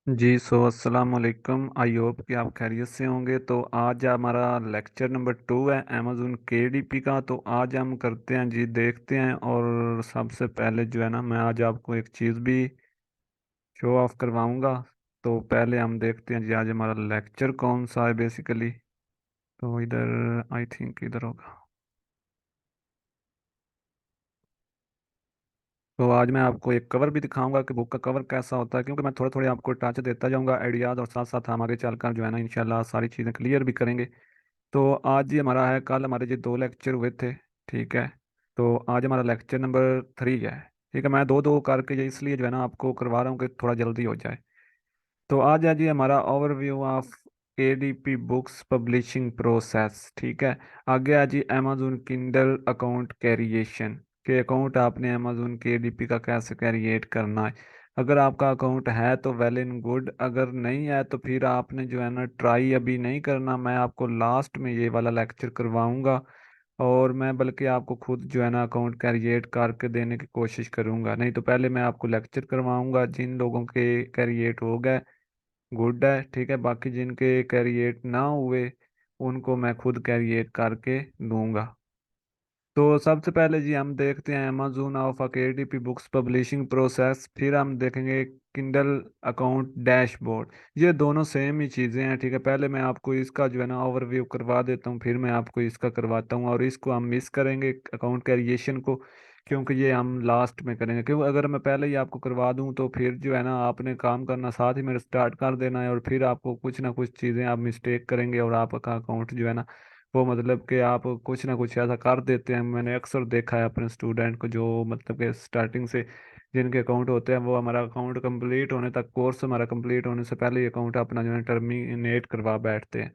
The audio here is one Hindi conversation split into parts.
अस्सलाम वालेकुम। आई होप कि आप खैरियत से होंगे। तो आज हमारा लेक्चर नंबर 2 है अमेज़न केडीपी का। तो आज हम करते हैं जी, देखते हैं। और सबसे पहले जो है ना, मैं आज आपको एक चीज़ भी शो ऑफ करवाऊंगा। तो पहले हम देखते हैं जी, आज हमारा लेक्चर कौन सा है बेसिकली। तो इधर आई थिंक इधर होगा। तो आज मैं आपको एक कवर भी दिखाऊंगा कि बुक का कवर कैसा होता है, क्योंकि मैं थोड़े थोड़े आपको टच देता जाऊंगा आइडियाज़, और साथ साथ हम आगे चलकर जो है ना इंशाल्लाह सारी चीज़ें क्लियर भी करेंगे। तो आज ही हमारा है, कल हमारे जी 2 लेक्चर हुए थे। ठीक है। तो आज हमारा लेक्चर नंबर 3 है। ठीक है, मैं दो दो करके ये इसलिए जो है ना आपको करवा रहा हूँ कि थोड़ा जल्दी हो जाए। तो आज है जी हमारा overview of ADP books publishing process. ठीक है। आगे है जी अमेजोन किंडल अकाउंट कैरिएशन के अकाउंट आपने अमेजोन के एडीपी का कैसे कैरिएट करना है। अगर आपका अकाउंट है तो वेल इन गुड, अगर नहीं है तो फिर आपने जो है ना ट्राई अभी नहीं करना। मैं आपको लास्ट में ये वाला लेक्चर करवाऊंगा, और मैं बल्कि आपको खुद जो है ना अकाउंट कैरिएट करके देने की कोशिश करूंगा। नहीं तो पहले मैं आपको लेक्चर करवाऊंगा। जिन लोगों के कैरिएट हो गए गुड है, ठीक है। बाकी जिनके कैरिएट ना हुए उनको मैं खुद कैरिएट करके दूंगा। तो सबसे पहले जी हम देखते हैं Amazon of KDP books publishing process, फिर हम देखेंगे किंडल अकाउंट डैशबोर्ड। ये दोनों सेम ही चीज़ें हैं। ठीक है, पहले मैं आपको इसका जो है ना ओवरव्यू करवा देता हूँ, फिर मैं आपको इसका करवाता हूँ। और इसको हम मिस करेंगे अकाउंट क्रिएशन को, क्योंकि ये हम लास्ट में करेंगे। क्योंकि अगर मैं पहले ही आपको करवा दूँ तो फिर जो है ना आपने काम करना साथ ही मेरे स्टार्ट कर देना है, और फिर आपको कुछ ना कुछ चीज़ें आप मिस्टेक करेंगे, और आपका अकाउंट जो है ना वो मतलब कि आप कुछ ना कुछ ऐसा कर देते हैं। मैंने अक्सर देखा है अपने स्टूडेंट को, जो मतलब कि स्टार्टिंग से जिनके अकाउंट होते हैं वो हमारा अकाउंट कंप्लीट होने तक, कोर्स हमारा कंप्लीट होने से पहले ही अकाउंट अपना जो है टर्मिनेट करवा बैठते हैं।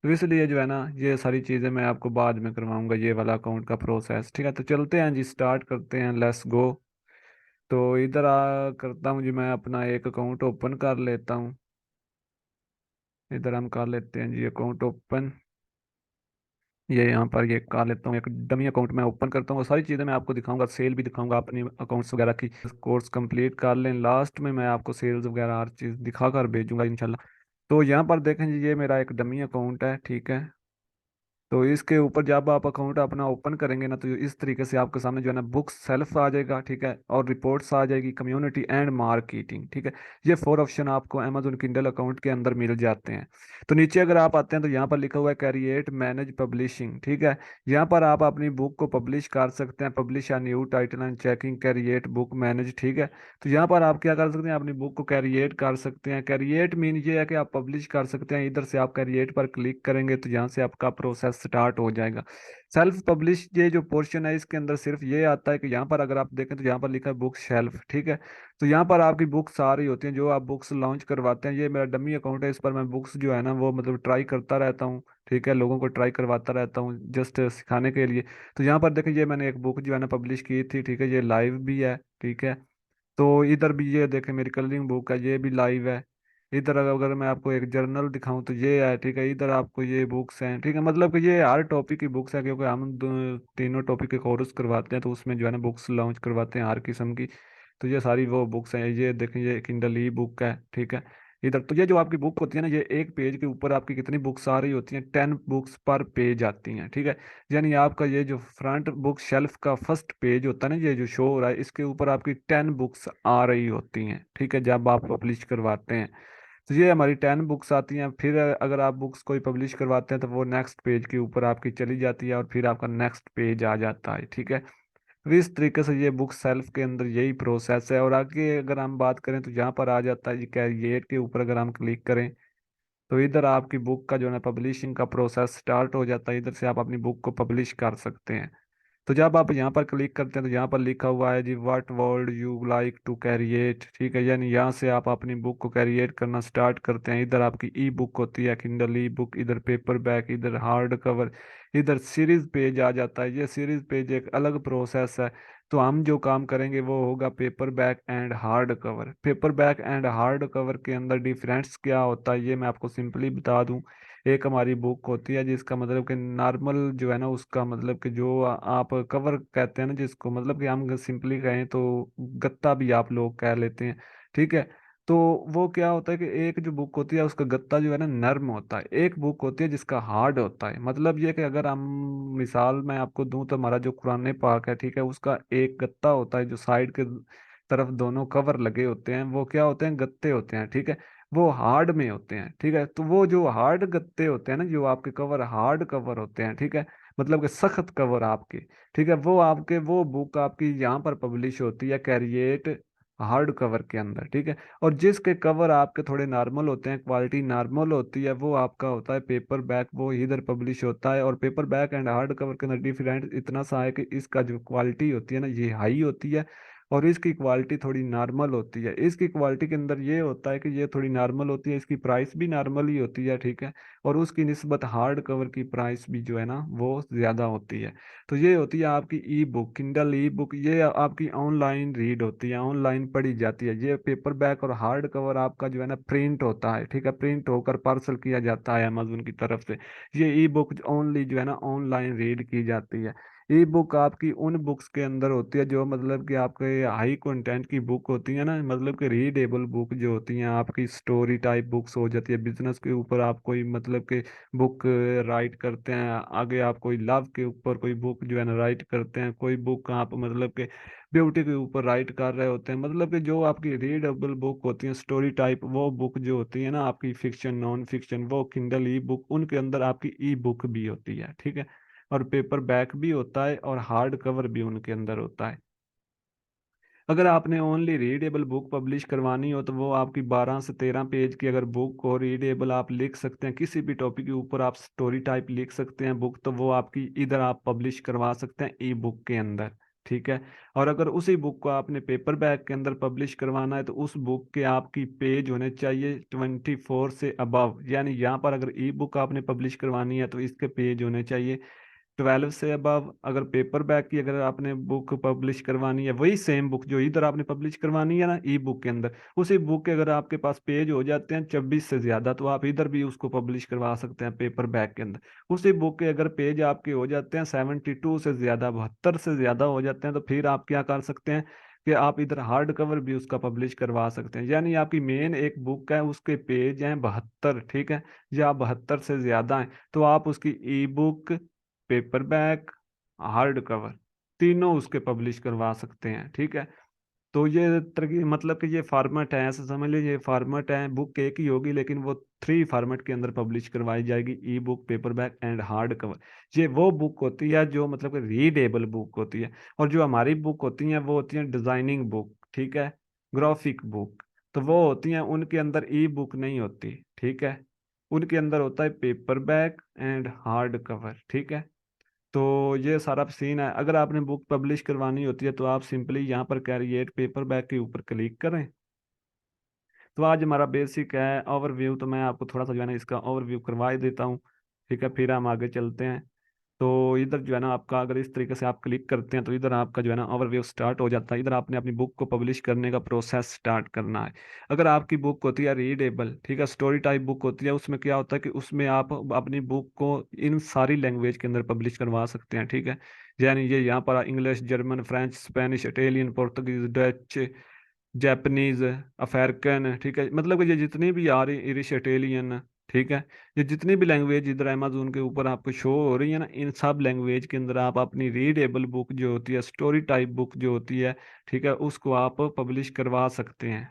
तो इसलिए जो है ना ये सारी चीज़ें मैं आपको बाद में करवाऊंगा, ये वाला अकाउंट का प्रोसेस। ठीक है, तो चलते हैं जी, स्टार्ट करते हैं, लेट्स गो। तो इधर आ करता हूँ जी, मैं अपना एक अकाउंट ओपन कर लेता हूँ। इधर हम कर लेते हैं जी अकाउंट ओपन। ये यहाँ पर ये कर लेता हूँ, एक डमी अकाउंट मैं ओपन करता हूँ, और सारी चीज़ें मैं आपको दिखाऊंगा, सेल भी दिखाऊंगा अपनी अकाउंट्स वगैरह की। कोर्स कंप्लीट कर लें, लास्ट में मैं आपको सेल्स वगैरह हर चीज़ दिखा कर भेजूंगा इंशाल्लाह। तो यहाँ पर देखें जी, ये मेरा एक डमी अकाउंट है। ठीक है। तो इसके ऊपर जब आप अकाउंट अपना ओपन करेंगे ना, तो इस तरीके से आपके सामने जो है ना बुक सेल्फ आ जाएगा। ठीक है, और रिपोर्ट्स आ जाएगी, कम्युनिटी एंड मार्केटिंग। ठीक है, ये 4 ऑप्शन आपको अमेजोन किंडल अकाउंट के अंदर मिल जाते हैं। तो नीचे अगर आप आते हैं तो यहाँ पर लिखा हुआ है कैरिएट मैनेज पब्लिशिंग। ठीक है, यहाँ पर आप अपनी बुक को पब्लिश कर सकते हैं, publish a new title and checking create book manage. ठीक है, तो यहाँ पर आप क्या कर सकते हैं, अपनी बुक को कैरिएट कर सकते हैं। कैरिएट मीन ये है कि आप पब्लिश कर सकते हैं। इधर से आप कैरिएट पर क्लिक करेंगे तो यहाँ से आपका प्रोसेस स्टार्ट हो जाएगा। सेल्फ पब्लिश ये जो पोर्शन है इसके अंदर सिर्फ ये आता है कि यहाँ पर अगर आप देखें तो यहाँ पर लिखा है बुक शेल्फ। ठीक है, तो यहाँ पर आपकी बुक्स सारी होती हैं जो आप बुक्स लॉन्च करवाते हैं। ये मेरा डमी अकाउंट है, इस पर मैं बुक्स जो है ना वो मतलब ट्राई करता रहता हूँ। ठीक है, लोगों को ट्राई करवाता रहता हूँ जस्ट सिखाने के लिए। तो यहाँ पर देखिए, ये मैंने एक बुक जो है ना पब्लिश की थी। ठीक है, ये लाइव भी है। ठीक है, तो इधर भी ये देखें मेरी कलरिंग बुक है, ये भी लाइव है। इधर अगर मैं आपको एक जर्नल दिखाऊं तो ये है। ठीक है, इधर आपको ये बुक्स हैं। ठीक है, मतलब कि ये हर टॉपिक की बुक्स है, क्योंकि हम तीनों टॉपिक के कोर्स करवाते हैं, तो उसमें जो है ना बुक्स लॉन्च करवाते हैं हर किस्म की। तो ये सारी वो बुक्स हैं। ये देखें, ये किंडल ई बुक है। ठीक है, इधर तो ये जो आपकी बुक होती है ना, ये एक पेज के ऊपर आपकी कितनी बुक्स आ रही होती हैं, 10 बुक्स पर पेज आती हैं। ठीक है, यानी आपका ये जो फ्रंट बुक शेल्फ का फर्स्ट पेज होता है ना, ये जो शो हो रहा है, इसके ऊपर आपकी 10 बुक्स आ रही होती हैं। ठीक है, जब आप पब्लिश करवाते हैं तो ये हमारी 10 बुक्स आती हैं। फिर अगर आप बुक्स कोई पब्लिश करवाते हैं तो वो नेक्स्ट पेज के ऊपर आपकी चली जाती है, और फिर आपका नेक्स्ट पेज आ जाता है। ठीक है, तो इस तरीके से ये बुक सेल्फ के अंदर यही प्रोसेस है। और आगे अगर हम बात करें तो यहाँ पर आ जाता है ये कैरियर के ऊपर अगर हम क्लिक करें तो इधर आपकी बुक का जो है ना पब्लिशिंग का प्रोसेस स्टार्ट हो जाता है। इधर से आप अपनी बुक को पब्लिश कर सकते हैं। तो जब आप यहाँ पर क्लिक करते हैं तो यहाँ पर लिखा हुआ है जी what would you like to create. ठीक है, यानी यहाँ से आप अपनी बुक को कैरिएट करना स्टार्ट करते हैं। इधर आपकी ई बुक होती है, किंडल ई बुक, इधर पेपर बैक, इधर हार्ड कवर, इधर सीरीज पेज आ जाता है। ये सीरीज पेज एक अलग प्रोसेस है। तो हम जो काम करेंगे वो होगा paper back and hard cover. Paper back and hard cover के अंदर डिफरेंस क्या होता है ये मैं आपको सिंपली बता दूं। एक हमारी बुक होती है जिसका मतलब कि नॉर्मल जो है ना उसका मतलब कि जो आप कवर कहते हैं ना, जिसको मतलब कि हम सिंपली कहें तो गत्ता भी आप लोग कह लेते हैं। ठीक है, तो वो क्या होता है कि एक जो बुक होती है उसका गत्ता जो है ना नर्म होता है, एक बुक होती है जिसका हार्ड होता है। मतलब ये कि अगर हम मिसाल मैं आपको दूं तो हमारा जो कुरान पाक है, ठीक है, उसका एक गत्ता होता है जो साइड के तरफ दोनों कवर लगे होते हैं, वो क्या होते हैं, गत्ते होते हैं, ठीक है। वो हार्ड में होते हैं, ठीक है। तो वो जो हार्ड गत्ते होते हैं ना, जो आपके कवर हार्ड कवर होते हैं, ठीक है, मतलब कि सख्त कवर आपके, ठीक है, वो आपके वो बुक आपकी यहाँ पर पब्लिश होती है कैरिएट हार्ड कवर के अंदर, ठीक है। और जिसके कवर आपके थोड़े नॉर्मल होते हैं, क्वालिटी नॉर्मल होती है, वो आपका होता है पेपर बैक, वो इधर पब्लिश होता है। और paper back and hard cover के अंदर डिफरेंट इतना सा है कि इसका जो क्वालिटी होती है ना ये हाई होती है, और इसकी क्वालिटी थोड़ी नॉर्मल होती है। इसकी क्वालिटी के अंदर ये होता है कि ये थोड़ी नॉर्मल होती है, इसकी प्राइस भी नॉर्मल ही होती है, ठीक है। और उसकी निस्बत हार्ड कवर की प्राइस भी जो है ना वो ज़्यादा होती है। तो ये होती है आपकी ई बुक, किंडल ई बुक, ये आपकी ऑनलाइन रीड होती है, ऑनलाइन पढ़ी जाती है। ये पेपर बैक और हार्ड कवर आपका जो है ना प्रिंट होता है, ठीक है, प्रिंट होकर पार्सल किया जाता है अमेजोन की तरफ से। ये ई बुक ओनली जो है ना ऑनलाइन रीड की जाती है। ई बुक आपकी उन बुक्स के अंदर होती है जो मतलब कि आपके हाई कंटेंट की बुक होती है ना, मतलब कि रीडेबल बुक जो होती हैं आपकी, स्टोरी टाइप बुक्स हो जाती है, बिजनेस के ऊपर आप कोई मतलब कि बुक राइट करते हैं, आगे आप कोई लव के ऊपर कोई बुक जो है ना राइट करते हैं, कोई बुक आप मतलब कि ब्यूटी के ऊपर राइट कर रहे होते हैं, मतलब कि जो आपकी रीडेबल बुक होती है स्टोरी टाइप, वो बुक जो होती है ना आपकी फिक्शन नॉन फिक्शन, वो किंडल ई बुक, उनके अंदर आपकी ई बुक भी होती है, ठीक है। और पेपर बैक भी होता है और हार्ड कवर भी उनके अंदर होता है। अगर आपने ओनली रीडेबल बुक पब्लिश करवानी हो तो वो आपकी 12 से 13 पेज की अगर बुक हो, रीडेबल आप लिख सकते हैं, किसी भी टॉपिक के ऊपर आप स्टोरी टाइप लिख सकते हैं बुक, तो वो आपकी इधर आप पब्लिश करवा सकते हैं ई बुक के अंदर, ठीक है। और अगर उसी बुक को आपने पेपर बैग के अंदर पब्लिश करवाना है तो उस बुक के आपकी पेज होने चाहिए 24 से अबव, यानी यहाँ पर अगर ई बुक आपने पब्लिश करवानी है तो इसके पेज होने चाहिए 12 से अबव। अगर पेपर बैग की अगर आपने बुक पब्लिश करवानी है, वही सेम बुक जो इधर आपने पब्लिश करवानी है ना ई बुक के अंदर, उसी बुक के अगर आपके पास पेज हो जाते हैं 24 से ज्यादा, तो आप इधर भी उसको पब्लिश करवा सकते हैं पेपर बैग के अंदर। उसी बुक के अगर पेज आपके हो जाते हैं 72 से ज्यादा, 72 से ज्यादा हो जाते हैं, तो फिर आप क्या कर सकते हैं कि आप इधर हार्ड कवर भी उसका पब्लिश करवा सकते हैं। यानी आपकी मेन एक बुक है, उसके पेज हैं 72, ठीक है, या 72 से ज्यादा हैं, तो आप उसकी ई book, paper back, hard cover, तीनों उसके पब्लिश करवा सकते हैं, ठीक है। तो ये तरह मतलब कि ये फॉर्मेट है, ऐसा समझ लीजिए, ये फॉर्मेट है, बुक एक ही होगी लेकिन वो 3 फॉर्मेट के अंदर पब्लिश करवाई जाएगी, ई book, paper back and hard cover. ये वो बुक होती है जो मतलब कि रीडेबल बुक होती है। और जो हमारी बुक होती हैं वो होती हैं डिजाइनिंग बुक, ठीक है, ग्राफिक बुक, तो वो होती हैं, उनके अंदर ई बुक नहीं होती, ठीक है, उनके अंदर होता है paper back and hard cover, ठीक है। तो ये सारा सीन है। अगर आपने बुक पब्लिश करवानी होती है तो आप सिंपली यहाँ पर कैरिएट पेपर बैग के ऊपर क्लिक करें। तो आज हमारा बेसिक है ओवरव्यू, तो मैं आपको थोड़ा सा जो है ना इसका ओवरव्यू करवा ही देता हूँ, ठीक है, फिर हम आगे चलते हैं। तो इधर जो है ना आपका अगर इस तरीके से आप क्लिक करते हैं तो इधर आपका जो है ना ओवरव्यू स्टार्ट हो जाता है। इधर आपने अपनी बुक को पब्लिश करने का प्रोसेस स्टार्ट करना है। अगर आपकी बुक होती है रीडेबल, ठीक है, स्टोरी टाइप बुक होती है, उसमें क्या होता है कि उसमें आप अपनी बुक को इन सारी लैंग्वेज के अंदर पब्लिश करवा सकते हैं, ठीक है। यानी ये यहाँ पर English, German, French, Spanish, Italian, Portuguese, Dutch, Japanese, African, ठीक है, मतलब कि ये जितनी भी आ रही, इरिश, इटालियन, ठीक है, ये जितनी भी लैंग्वेज इधर अमेजोन के ऊपर आपको शो हो रही है ना, इन सब लैंग्वेज के अंदर आप अपनी रीडेबल बुक जो होती है, स्टोरी टाइप बुक जो होती है, ठीक है, उसको आप पब्लिश करवा सकते हैं।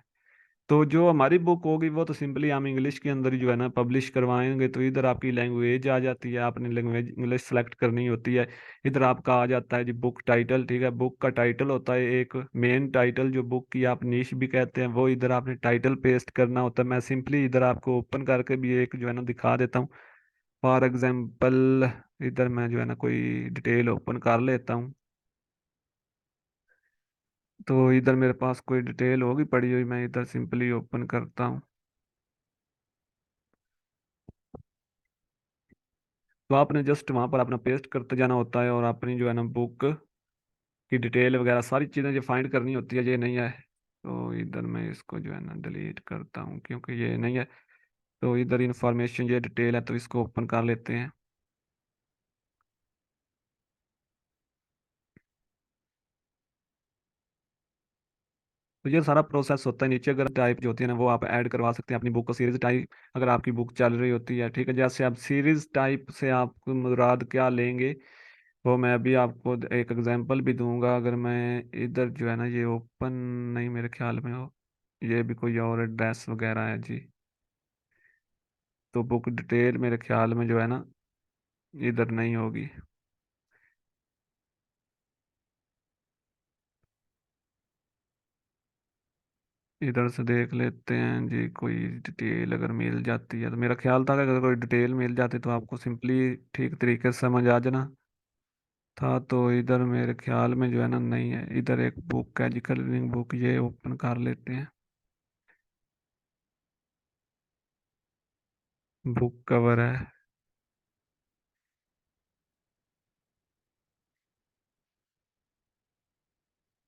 तो जो हमारी बुक होगी वो तो सिंपली हम इंग्लिश के अंदर ही जो है ना पब्लिश करवाएंगे, तो इधर आपकी लैंग्वेज आ जाती है, आपने लैंग्वेज इंग्लिश सेलेक्ट करनी होती है। इधर आपका आ जाता है जी बुक टाइटल, ठीक है, बुक का टाइटल होता है एक मेन टाइटल, जो बुक की आप नीश भी कहते हैं, वो इधर आपने टाइटल पेस्ट करना होता है। मैं सिंपली इधर आपको ओपन करके भी एक जो है ना दिखा देता हूँ। फॉर एग्जाम्पल इधर मैं जो है ना कोई डिटेल ओपन कर लेता हूँ। तो इधर मेरे पास कोई डिटेल होगी पड़ी हुई, मैं इधर सिंपली ओपन करता हूँ। तो आपने जस्ट वहां पर अपना पेस्ट करते जाना होता है और अपनी जो है ना बुक की डिटेल वगैरह सारी चीज़ें जो फाइंड करनी होती है, ये नहीं है तो इधर मैं इसको जो है ना डिलीट करता हूँ क्योंकि ये नहीं है। तो इधर इंफॉर्मेशन ये डिटेल है तो इसको ओपन कर लेते हैं। तो ये सारा प्रोसेस होता है। नीचे अगर टाइप जो होती है ना, वो आप ऐड करवा सकते हैं अपनी बुक को, सीरीज टाइप अगर आपकी बुक चल रही होती है, ठीक है। जैसे आप सीरीज टाइप से आप मुराद क्या लेंगे, वो मैं अभी आपको एक एग्जांपल भी दूंगा। अगर मैं इधर जो है ना, ये ओपन नहीं मेरे ख्याल में हो, ये भी कोई और एड्रेस वगैरह है जी। तो बुक डिटेल मेरे ख्याल में जो है ना, इधर नहीं होगी। इधर से देख लेते हैं जी, कोई डिटेल अगर मिल जाती है तो। मेरा ख्याल था कि अगर कोई डिटेल मिल जाती तो आपको सिंपली ठीक तरीके से समझ आ जाना था। तो इधर मेरे ख्याल में जो है ना, नहीं है। इधर एक बुक है जी, कलरिंग बुक, ये ओपन कर लेते हैं। बुक कवर है।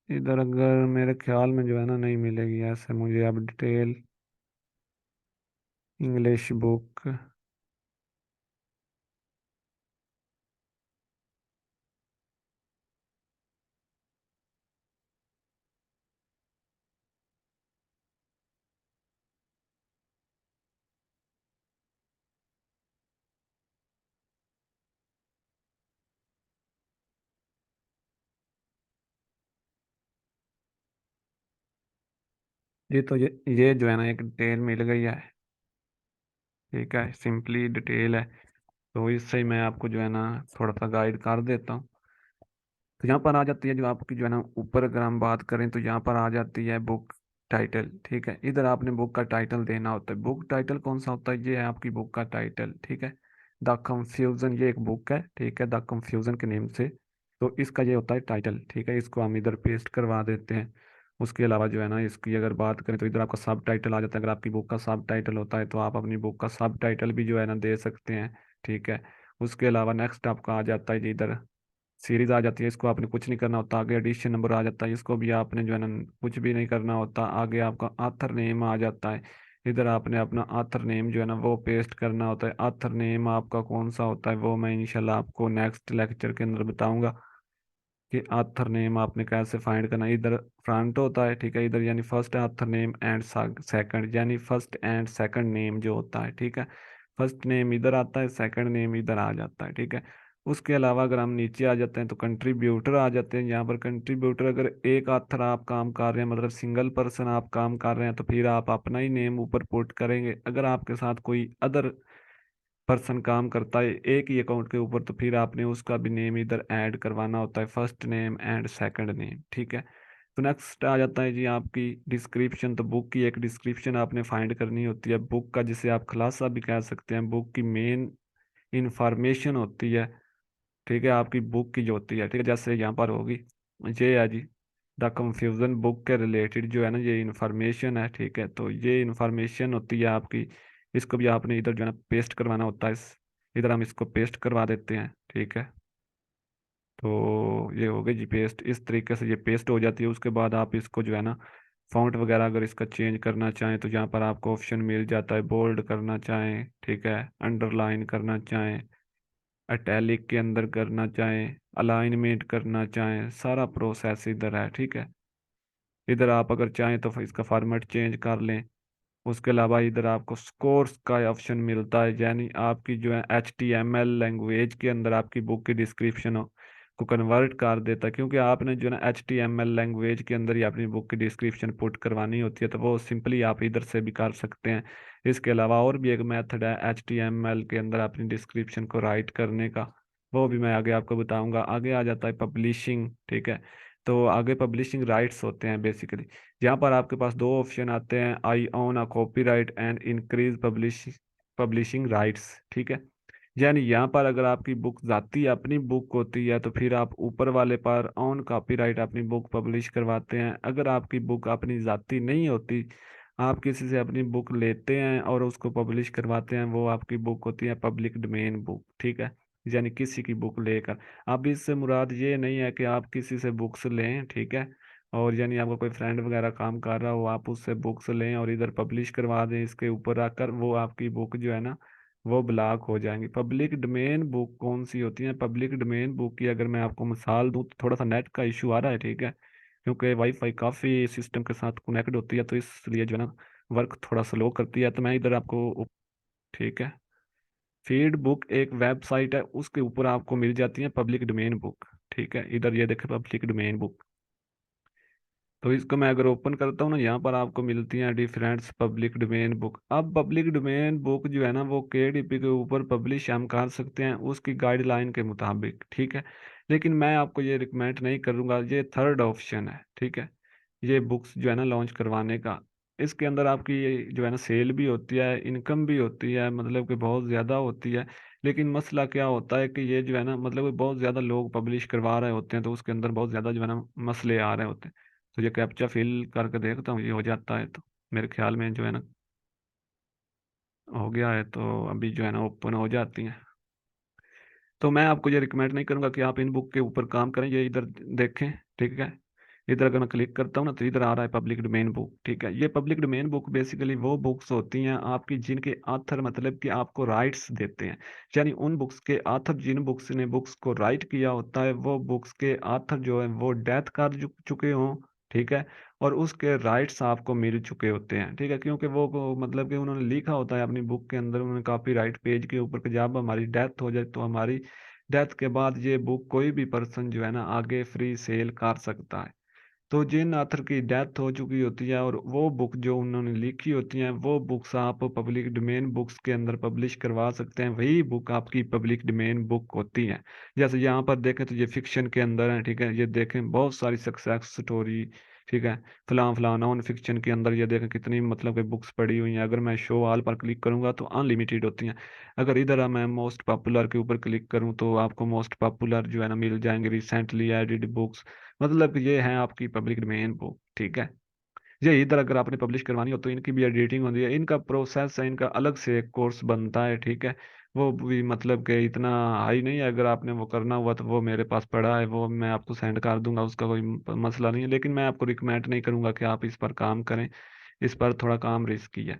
इधर अगर मेरे ख्याल में जो है ना, नहीं मिलेगी ऐसे मुझे अब डिटेल। English book. ये जो है ना, एक डिटेल मिल गई है, ठीक है। सिंपली डिटेल है। तो इससे ही मैं आपको जो है ना, थोड़ा सा गाइड कर देता हूँ। तो यहाँ पर आ जाती है जो आपकी जो है ना, ऊपर अगर हम बात करें तो यहाँ पर आ जाती है बुक टाइटल, ठीक है। इधर आपने बुक का टाइटल देना होता है। बुक टाइटल कौन सा होता है, ये है आपकी बुक का टाइटल, ठीक है। द कंफ्यूजन, ये एक बुक है, ठीक है, द कंफ्यूजन के नेम से। तो इसका ये होता है टाइटल, ठीक है। इसको हम इधर पेस्ट करवा देते हैं। उसके अलावा जो है ना, इसकी अगर बात करें तो इधर आपका सब टाइटल आ जाता है। अगर आपकी बुक का सब टाइटल होता है तो आप अपनी बुक का सब टाइटल भी जो है ना दे सकते हैं, ठीक है। उसके अलावा नेक्स्ट आपका आ जाता है जी, इधर सीरीज आ जाती है। इसको आपने कुछ नहीं करना होता। आगे एडिशन नंबर आ जाता है, इसको भी आपने जो है ना कुछ भी नहीं करना होता। आगे आपका आथर नेम आ जाता है। इधर आपने अपना आथर नेम जो है ना, वो पेस्ट करना होता है। आथर नेम आपका कौन सा होता है, वो मैं इंशाल्लाह आपको नेक्स्ट लेक्चर के अंदर बताऊंगा कि आथर नेम आपने कैसे फाइंड करना है। इधर फ्रंट होता है, ठीक है। इधर यानी first author name and second, यानी फर्स्ट एंड सेकंड नेम जो होता है, ठीक है। फर्स्ट नेम इधर आता है, सेकंड नेम इधर आ जाता है, ठीक है। उसके अलावा अगर हम नीचे आ जाते हैं तो कंट्रीब्यूटर आ जाते हैं। यहाँ पर कंट्रीब्यूटर, अगर एक आथर आप काम कर रहे हैं, मतलब सिंगल पर्सन आप काम कर रहे हैं, तो फिर आप अपना ही नेम ऊपर पुट करेंगे। अगर आपके साथ कोई अदर पर्सन काम करता है एक ही अकाउंट के ऊपर, तो फिर आपने उसका भी नेम इधर ऐड करवाना होता है, first name and second name, ठीक है। तो नेक्स्ट आ जाता है जी आपकी डिस्क्रिप्शन। तो बुक की एक डिस्क्रिप्शन आपने फाइंड करनी होती है। बुक का जिसे आप खुलासा भी कह सकते हैं, बुक की मेन इंफॉर्मेशन होती है, ठीक है। आपकी बुक की जो होती है, ठीक है, जैसे यहाँ पर होगी, ये है जी, द कंफ्यूजन बुक के रिलेटेड जो है ना, ये इन्फॉर्मेशन है, ठीक है। तो ये इन्फॉर्मेशन होती है आपकी। इसको भी आपने इधर जो है ना पेस्ट करवाना होता है। इधर हम इसको पेस्ट करवा देते हैं, ठीक है। तो ये हो गई जी पेस्ट। इस तरीके से ये पेस्ट हो जाती है। उसके बाद आप इसको जो है ना, फॉन्ट वगैरह अगर इसका चेंज करना चाहें तो यहाँ पर आपको ऑप्शन मिल जाता है। बोल्ड करना चाहें, ठीक है, अंडरलाइन करना चाहें, इटैलिक के अंदर करना चाहें, अलाइनमेंट करना चाहें, सारा प्रोसेस इधर है, ठीक है। इधर आप अगर चाहें तो इसका फॉर्मेट चेंज कर लें। उसके अलावा इधर आपको स्कोर्स का ऑप्शन मिलता है, यानी आपकी जो है HTML लैंग्वेज के अंदर आपकी बुक की डिस्क्रिप्शन को कन्वर्ट कर देता है। क्योंकि आपने जो है ना HTML लैंग्वेज के अंदर ही अपनी बुक की डिस्क्रिप्शन पुट करवानी होती है, तो वो सिंपली आप इधर से भी कर सकते हैं। इसके अलावा और भी एक मेथड है HTML के अंदर अपनी डिस्क्रिप्शन को राइट करने का, वो भी मैं आगे आपको बताऊंगा। आगे आ जाता है पब्लिशिंग, ठीक है। तो आगे पब्लिशिंग राइट्स होते हैं बेसिकली। यहाँ पर आपके पास दो ऑप्शन आते हैं, I own a copyright and increase publishing rights, ठीक है। यानी यहाँ पर अगर आपकी बुक जाती अपनी बुक होती है तो फिर आप ऊपर वाले पर ऑन कॉपीराइट अपनी बुक पब्लिश करवाते हैं। अगर आपकी बुक अपनी जाती नहीं होती, आप किसी से अपनी बुक लेते हैं और उसको पब्लिश करवाते हैं, वो आपकी बुक होती है पब्लिक डोमेन बुक, ठीक है। यानी किसी की बुक लेकर, अब इससे मुराद ये नहीं है कि आप किसी से बुक्स लें, ठीक है, और यानी आपका कोई फ्रेंड वगैरह काम कर रहा हो, आप उससे बुक्स लें और इधर पब्लिश करवा दें इसके ऊपर आकर, वो आपकी बुक जो है ना, वो ब्लॉक हो जाएंगी। पब्लिक डोमेन बुक कौन सी होती है, पब्लिक डोमेन बुक की अगर मैं आपको मिसाल दूं, तो थोड़ा सा नेट का इशू आ रहा है, ठीक है। क्योंकि वाईफाई काफ़ी सिस्टम के साथ कनेक्ट होती है, तो इसलिए जो है ना वर्क थोड़ा स्लो करती है। तो मैं इधर आपको, ठीक है, फीड बुक एक वेबसाइट है, उसके ऊपर आपको मिल जाती है पब्लिक डोमेन बुक। ठीक है, इधर ये देखें पब्लिक डोमेन बुक। तो इसको मैं अगर ओपन करता हूँ ना, यहाँ पर आपको मिलती हैं डिफरेंट पब्लिक डोमेन बुक। अब पब्लिक डोमेन बुक जो है ना वो केडीपी के ऊपर पब्लिश हम कर सकते हैं उसकी गाइडलाइन के मुताबिक। ठीक है, लेकिन मैं आपको ये रिकमेंड नहीं करूँगा, ये थर्ड ऑप्शन है। ठीक है, ये बुक्स जो है ना लॉन्च करवाने का, इसके अंदर आपकी ये जो है ना सेल भी होती है, इनकम भी होती है, मतलब कि बहुत ज़्यादा होती है। लेकिन मसला क्या होता है कि ये जो है ना मतलब कि बहुत ज़्यादा लोग पब्लिश करवा रहे होते हैं, तो उसके अंदर बहुत ज़्यादा जो है ना मसले आ रहे होते हैं। तो ये कैप्चा फिल करके देखता हूँ, ये हो जाता है तो मेरे ख्याल में जो है ना हो गया है। तो अभी जो है ना ओपन हो जाती हैं। तो मैं आपको ये रिकमेंड नहीं करूंगा कि आप इन बुक के ऊपर काम करें, ये इधर देखें। ठीक है, इधर अगर मैं क्लिक करता हूँ ना तो इधर आ रहा है पब्लिक डोमेन बुक। ठीक है, ये पब्लिक डोमेन बुक बेसिकली वो बुक्स होती हैं आपकी जिनके आथर मतलब कि आपको राइट्स देते हैं। यानी उन बुक्स के आथर, जिन बुक्स ने बुक्स को राइट किया होता है, वो बुक्स के आथर जो है वो डेथ कर चुके हों। ठीक है, और उसके राइट्स आपको मिल चुके होते हैं। ठीक है, क्योंकि वो मतलब कि उन्होंने लिखा होता है अपनी बुक के अंदर, उन्होंने कॉपीराइट पेज के ऊपर कि जब हमारी डेथ हो जाए तो हमारी डेथ के बाद ये बुक कोई भी पर्सन जो है ना आगे फ्री सेल कर सकता है। तो जिन ऑथर की डेथ हो चुकी होती है और वो बुक जो उन्होंने लिखी होती हैं, वो बुक्स आप पब्लिक डोमेन बुक्स के अंदर पब्लिश करवा सकते हैं, वही बुक आपकी पब्लिक डोमेन बुक होती है। जैसे यहाँ पर देखें तो ये फिक्शन के अंदर है। ठीक है, ये देखें बहुत सारी सक्सेस स्टोरी। ठीक है, फलां फलां नॉन फिक्शन के अंदर ये देखें कितनी मतलब कि बुक्स पड़ी हुई हैं। अगर मैं शो ऑल पर क्लिक करूंगा तो अनलिमिटेड होती हैं। अगर इधर मैं मोस्ट पॉपुलर के ऊपर क्लिक करूं तो आपको मोस्ट पॉपुलर जो है ना मिल जाएंगे, रिसेंटली एडिड बुक्स। मतलब ये है आपकी पब्लिक डोमेन बुक। ठीक है, ये इधर अगर आपने पब्लिश करवानी हो तो इनकी भी एडिटिंग होती है, इनका प्रोसेस है, इनका अलग से एक कोर्स बनता है। ठीक है, वो भी मतलब कि इतना हाई नहीं है, अगर आपने वो करना हुआ तो वो मेरे पास पड़ा है, वो मैं आपको सेंड कर दूंगा, उसका कोई मसला नहीं है। लेकिन मैं आपको रिकमेंड नहीं करूंगा कि आप इस पर काम करें, इस पर थोड़ा काम रिस्की है।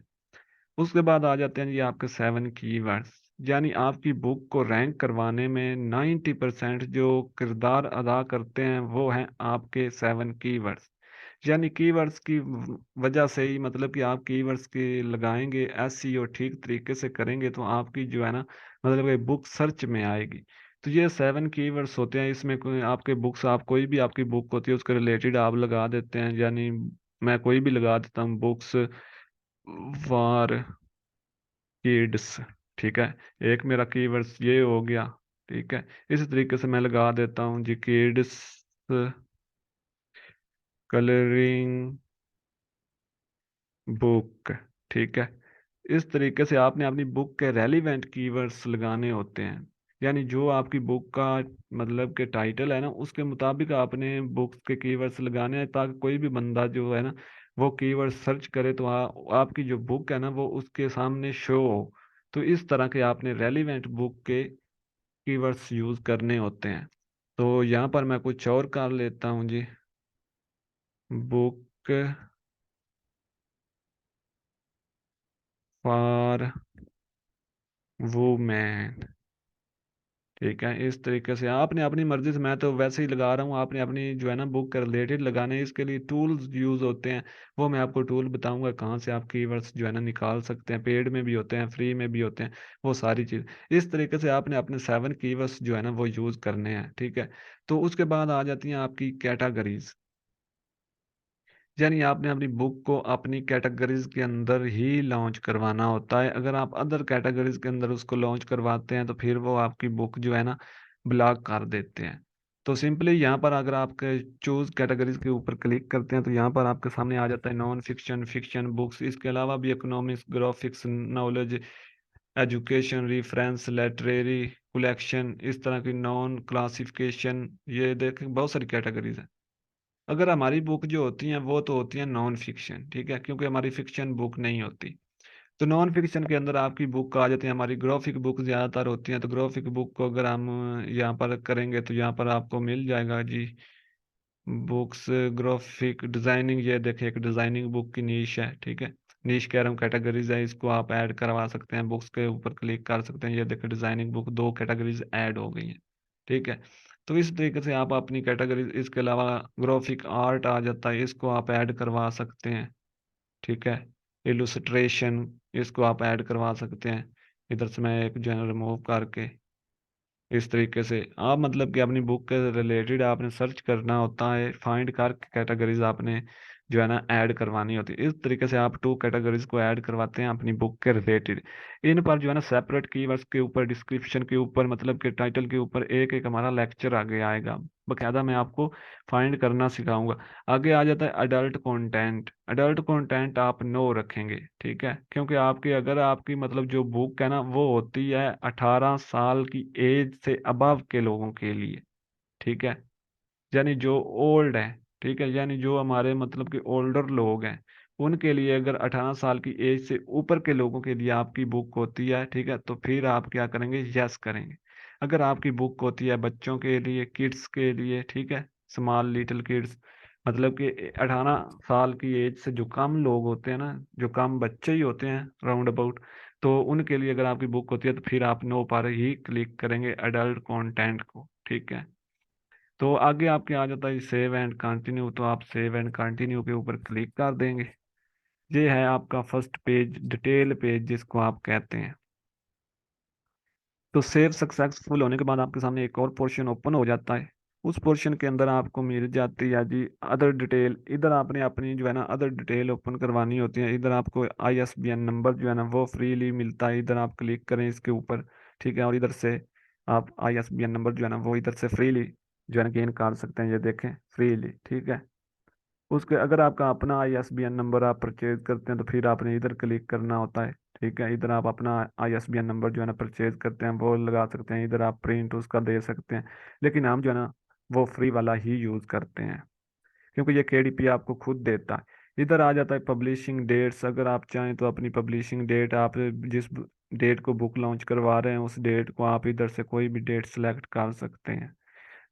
उसके बाद आ जाते हैं जी आपके 7 कीवर्ड्स। यानी आपकी बुक को रैंक करवाने में 90% जो किरदार अदा करते हैं वो हैं आपके 7 कीवर्ड्स। यानी कीवर्ड्स की वजह से ही, मतलब कि आप कीवर्ड्स के लगाएंगे, एसईओ ठीक तरीके से करेंगे तो आपकी जो है ना मतलब कि बुक सर्च में आएगी। तो ये 7 कीवर्ड्स होते हैं, इसमें कोई आपके बुक्स, आप कोई भी आपकी बुक होती है उसके रिलेटेड आप लगा देते हैं। यानी मैं कोई भी लगा देता हूँ, बुक्स फॉर किड्स। ठीक है, एक मेरा कीवर्ड्स ये हो गया। ठीक है, इसी तरीके से मैं लगा देता हूँ जी किड्स कलरिंग बुक। ठीक है, इस तरीके से आपने अपनी बुक के रेलिवेंट कीवर्ड्स लगाने होते हैं। यानी जो आपकी बुक का मतलब के टाइटल है ना उसके मुताबिक आपने बुक के कीवर्ड्स लगाने हैं, ताकि कोई भी बंदा जो है ना वो कीवर्ड सर्च करे तो आपकी जो बुक है ना वो उसके सामने शो हो। तो इस तरह के आपने रेलिवेंट बुक के कीवर्ड्स यूज करने होते हैं। तो यहाँ पर मैं कुछ और कर लेता हूँ जी, बुक फॉर वुमेन। ठीक है, इस तरीके से आपने अपनी मर्जी से, मैं तो वैसे ही लगा रहा हूँ, आपने अपनी जो है ना बुक के रिलेटेड लगाने, इसके लिए टूल्स यूज होते हैं। वो मैं आपको टूल बताऊंगा कहाँ से आप कीवर्ड्स जो है ना निकाल सकते हैं, पेड में भी होते हैं, फ्री में भी होते हैं, वो सारी चीज। इस तरीके से आपने अपने 7 कीवर्ड्स जो है ना वो यूज करने हैं। ठीक है, तो उसके बाद आ जाती हैं आपकी कैटेगरीज। यानी आपने अपनी बुक को अपनी कैटेगरीज के अंदर ही लॉन्च करवाना होता है। अगर आप अदर कैटेगरीज के अंदर उसको लॉन्च करवाते हैं तो फिर वो आपकी बुक जो है ना ब्लॉक कर देते हैं। तो सिंपली यहाँ पर अगर आप चूज कैटेगरीज के ऊपर क्लिक करते हैं तो यहाँ पर आपके सामने आ जाता है नॉन फिक्शन, फिक्शन बुक्स, इसके अलावा भी economics, graphics, knowledge, education, reference, literary, collection, इस तरह की नॉन क्लासिफिकेशन। ये देखें बहुत सारी कैटेगरीज हैं। अगर हमारी बुक जो होती हैं वो तो होती हैं नॉन फिक्शन। ठीक है, क्योंकि हमारी फिक्शन बुक नहीं होती। तो नॉन फिक्शन के अंदर आपकी बुक आ जाती है, हमारी ग्राफिक बुक ज़्यादातर होती हैं। तो ग्राफिक बुक को अगर हम यहाँ पर करेंगे तो यहाँ पर आपको मिल जाएगा जी बुक्स ग्राफिक डिज़ाइनिंग। ये देखिए एक डिज़ाइनिंग बुक की नीश है। ठीक है, नीश कह रहा हूँ, कैटेगरीज है, इसको आप ऐड करवा सकते हैं, बुक्स के ऊपर क्लिक कर सकते हैं। ये देखिए डिज़ाइनिंग बुक, 2 कैटेगरीज ऐड हो गई हैं। ठीक है, तो इस तरीके से आप अपनी कैटेगरी, इसके अलावा ग्राफिक आर्ट आ जाता है, इसको आप ऐड करवा सकते हैं। ठीक है, इलुस्ट्रेशन, इसको आप ऐड करवा सकते हैं। इधर से मैं एक जो है रिमूव करके, इस तरीके से आप मतलब कि अपनी बुक के रिलेटेड आपने सर्च करना होता है, फाइंड करके कैटेगरीज आपने जो है ना ऐड करवानी होती है। इस तरीके से आप टू कैटेगरीज को ऐड करवाते हैं अपनी बुक के रिलेटेड। इन पर जो है ना सेपरेट कीवर्ड्स के ऊपर, डिस्क्रिप्शन के ऊपर, मतलब कि टाइटल के ऊपर एक एक हमारा लेक्चर आगे आएगा, बकायदा मैं आपको फाइंड करना सिखाऊंगा। आगे आ जाता है अडल्ट कंटेंट। अडल्ट कंटेंट आप नो रखेंगे, ठीक है, क्योंकि आपकी अगर आपकी मतलब जो बुक है ना वो होती है 18 साल की एज से अबव के लोगों के लिए। ठीक है, यानी जो ओल्ड है, ठीक है, यानी जो हमारे मतलब कि ओल्डर लोग हैं, उनके लिए अगर 18 साल की एज से ऊपर के लोगों के लिए आपकी बुक होती है, ठीक है, तो फिर आप क्या करेंगे, यस करेंगे। अगर आपकी बुक होती है बच्चों के लिए, किड्स के लिए, ठीक है, स्मॉल लिटिल किड्स, मतलब कि 18 साल की एज से जो कम लोग होते हैं ना, जो कम बच्चे ही होते हैं राउंड अबाउट, तो उनके लिए अगर आपकी बुक होती है तो फिर आप नो पर ही क्लिक करेंगे अडल्ट कंटेंट को। ठीक है, तो आगे आपके आ जाता है सेव एंड कंटिन्यू, तो आप सेव एंड कंटिन्यू के ऊपर क्लिक कर देंगे। ये है आपका फर्स्ट पेज, डिटेल पेज जिसको आप कहते हैं। तो सेव सक्सेसफुल होने के बाद आपके सामने एक और पोर्शन ओपन हो जाता है। उस पोर्शन के अंदर आपको मिल जाती है जी अदर डिटेल। इधर आपने अपनी जो है ना अदर डिटेल ओपन करवानी होती है। इधर आपको ISBN नंबर जो है ना वो फ्रीली मिलता है, इधर आप क्लिक करें इसके ऊपर। ठीक है, और इधर से आप ISBN नंबर जो है ना वो इधर से फ्रीली जो है ना गेन कर सकते हैं, ये देखें फ्रीली। ठीक है, उसके अगर आपका अपना ISBN नंबर आप परचेज करते हैं तो फिर आपने इधर क्लिक करना होता है। ठीक है, इधर आप अपना ISBN नंबर जो है ना परचेज करते हैं वो लगा सकते हैं, इधर आप प्रिंट उसका दे सकते हैं। लेकिन हम जो है ना वो फ्री वाला ही यूज़ करते हैं, क्योंकि ये KDP आपको खुद देता है। इधर आ जाता है पब्लिशिंग डेट्स। अगर आप चाहें तो अपनी पब्लिशिंग डेट, आप जिस डेट को बुक लॉन्च करवा रहे हैं उस डेट को आप इधर से कोई भी डेट सेलेक्ट कर सकते हैं।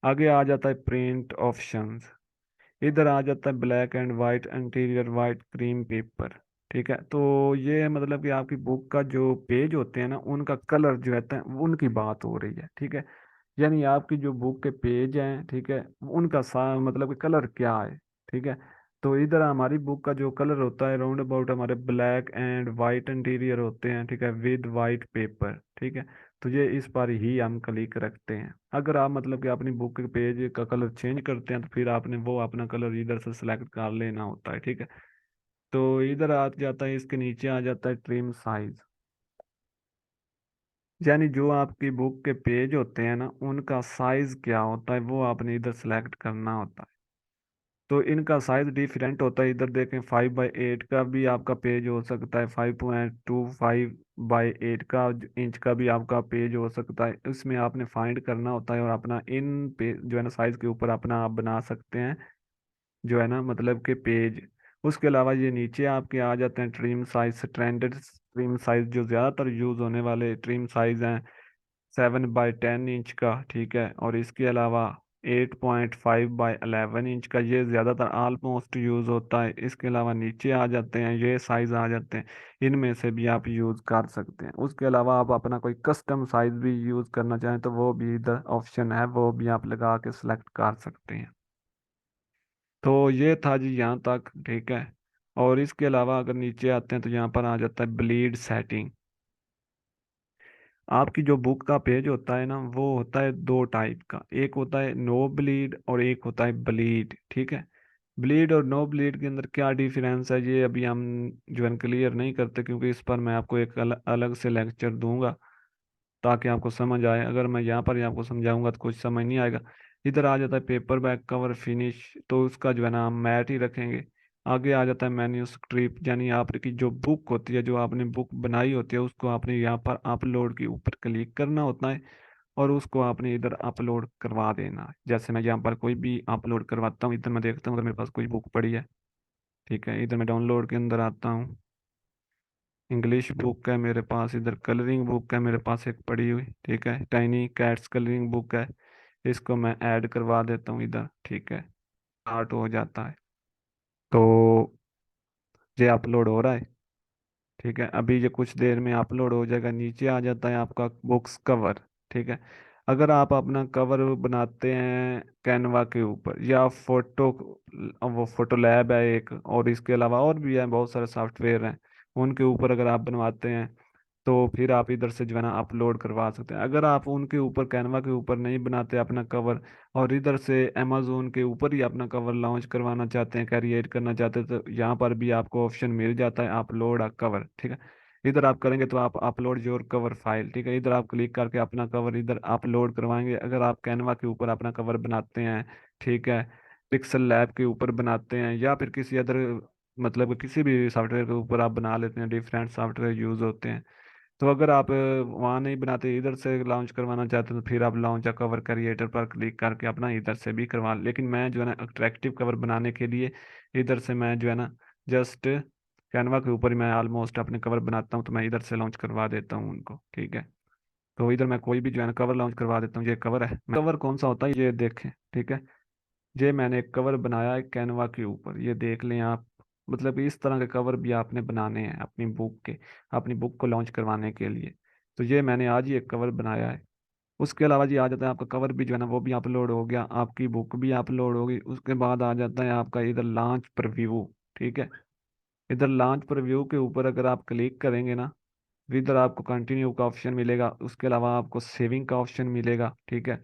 आगे आ जाता है प्रिंट ऑप्शंस। इधर आ जाता है black and white, interior white, cream paper. ठीक है, तो ये मतलब कि आपकी बुक का जो पेज होते हैं ना उनका कलर जो रहता है उनकी बात हो रही है। ठीक है, यानी आपकी जो बुक के पेज हैं, ठीक है, उनका सा मतलब कि कलर क्या है। ठीक है, तो इधर हमारी बुक का जो कलर होता है राउंड अबाउट हमारे ब्लैक एंड वाइट इंटीरियर होते हैं, ठीक है, विद वाइट पेपर। ठीक है, तो ये इस पर ही हम क्लिक रखते हैं। अगर आप मतलब कि अपनी बुक के पेज का कलर चेंज करते हैं तो फिर आपने वो अपना कलर इधर से सिलेक्ट कर लेना होता है। ठीक है, तो इधर आ जाता है, इसके नीचे आ जाता है ट्रिम साइज। यानी जो आपकी बुक के पेज होते हैं ना उनका साइज क्या होता है वो आपने इधर सेलेक्ट करना होता है। तो इनका साइज डिफरेंट होता है, इधर देखें 5/8 का भी आपका पेज हो सकता है, 5.25/8 का इंच का भी आपका पेज हो सकता है। इसमें आपने फाइंड करना होता है और अपना इन पेज जो है ना साइज के ऊपर अपना आप बना सकते हैं जो है ना मतलब के पेज। उसके अलावा ये नीचे आपके आ जाते हैं trim size, standard trim size, जो ज़्यादातर यूज़ होने वाले ट्रिम साइज हैं 7/10 इंच का। ठीक है, और इसके अलावा 8.5/11 इंच का, ये ज़्यादातर ऑलमोस्ट यूज़ होता है। इसके अलावा नीचे आ जाते हैं ये साइज़ आ जाते हैं, इनमें से भी आप यूज़ कर सकते हैं। उसके अलावा आप अपना कोई कस्टम साइज़ भी यूज़ करना चाहें तो वो भी इधर ऑप्शन है, वो भी आप लगा के सिलेक्ट कर सकते हैं। तो ये था जी यहाँ तक। ठीक है, और इसके अलावा अगर नीचे आते हैं तो यहाँ पर आ जाता है ब्लीड सेटिंग। आपकी जो बुक का पेज होता है ना वो होता है दो टाइप का, एक होता है नो ब्लीड और एक होता है ब्लीड। ठीक है, ब्लीड और नो ब्लीड के अंदर क्या डिफरेंस है ये अभी हम जो है क्लियर नहीं करते, क्योंकि इस पर मैं आपको एक अलग से लेक्चर दूंगा ताकि आपको समझ आए। अगर मैं यहाँ पर ही आपको समझाऊंगा तो कुछ समझ नहीं आएगा। इधर आ जाता है पेपर बैक कवर फिनिश, तो उसका जो है ना हम मैट ही रखेंगे। आगे आ जाता है मेन्यू स्क्रिप्ट, यानी आपकी जो बुक होती है, जो आपने बुक बनाई होती है, उसको आपने यहाँ पर अपलोड के ऊपर क्लिक करना होता है और उसको आपने इधर अपलोड करवा देना है। जैसे मैं यहाँ पर कोई भी अपलोड करवाता हूँ, इधर मैं देखता हूँ अगर मेरे पास कोई बुक पड़ी है। ठीक है, इधर मैं डाउनलोड के अंदर आता हूँ, इंग्लिश बुक है मेरे पास, इधर कलरिंग बुक है मेरे पास एक पड़ी हुई। ठीक है, टाइनी कैट्स कलरिंग बुक है, इसको मैं ऐड करवा देता हूँ इधर। ठीक है, स्टार्ट हो जाता है, तो ये अपलोड हो रहा है। ठीक है, अभी ये कुछ देर में अपलोड हो जाएगा। नीचे आ जाता है आपका बुक्स कवर। ठीक है, अगर आप अपना कवर बनाते हैं कैनवा के ऊपर या फोटो, वो फोटो लैब है एक, और इसके अलावा और भी है बहुत सारे सॉफ्टवेयर हैं, उनके ऊपर अगर आप बनवाते हैं तो फिर आप इधर से जो है ना अपलोड करवा सकते हैं। अगर आप उनके ऊपर कैनवा के ऊपर नहीं बनाते अपना कवर, और इधर से अमेजोन के ऊपर ही अपना कवर लॉन्च करवाना चाहते हैं, क्रिएट करना चाहते हैं, तो यहाँ पर भी आपको ऑप्शन मिल जाता है अपलोड अ कवर, ठीक है। इधर आप करेंगे तो आप अपलोड योर कवर फाइल, ठीक है, इधर आप क्लिक करके अपना कवर इधर अपलोड करवाएंगे। अगर आप कैनवा के ऊपर अपना कवर बनाते हैं, ठीक है, पिक्सल लैब के ऊपर बनाते हैं, या फिर किसी अदर मतलब किसी भी सॉफ्टवेयर के ऊपर आप बना लेते हैं, डिफरेंट सॉफ्टवेयर यूज होते हैं। तो अगर आप वहाँ नहीं बनाते, इधर से लॉन्च करवाना चाहते हैं, तो फिर आप लॉन्च कवर क्रिएटर पर क्लिक करके अपना इधर से भी करवा, लेकिन मैं जो है ना अट्रैक्टिव कवर बनाने के लिए इधर से मैं जो है ना जस्ट कैनवा के ऊपर ही मैं ऑलमोस्ट अपने कवर बनाता हूँ, तो मैं इधर से लॉन्च करवा देता हूँ उनको, ठीक है। तो इधर मैं कोई भी जो है ना कवर लॉन्च करवा देता हूँ। ये कवर है, कवर कौन सा होता है ये देखें, ठीक है। ये मैंने एक कवर बनाया है कैनवा के ऊपर, ये देख लें आप। मतलब कि इस तरह के कवर भी आपने बनाने हैं अपनी बुक के, अपनी बुक को लॉन्च करवाने के लिए। तो ये मैंने आज ही एक कवर बनाया है। उसके अलावा जी आ जाता है आपका कवर भी जो है ना वो भी अपलोड हो गया, आपकी बुक भी अपलोड होगी। उसके बाद आ जाता है आपका इधर लॉन्च प्रीव्यू, ठीक है। इधर लॉन्च प्रीव्यू के ऊपर अगर आप क्लिक करेंगे ना, तो इधर आपको कंटिन्यू का ऑप्शन मिलेगा, उसके अलावा आपको सेविंग का ऑप्शन मिलेगा, ठीक है।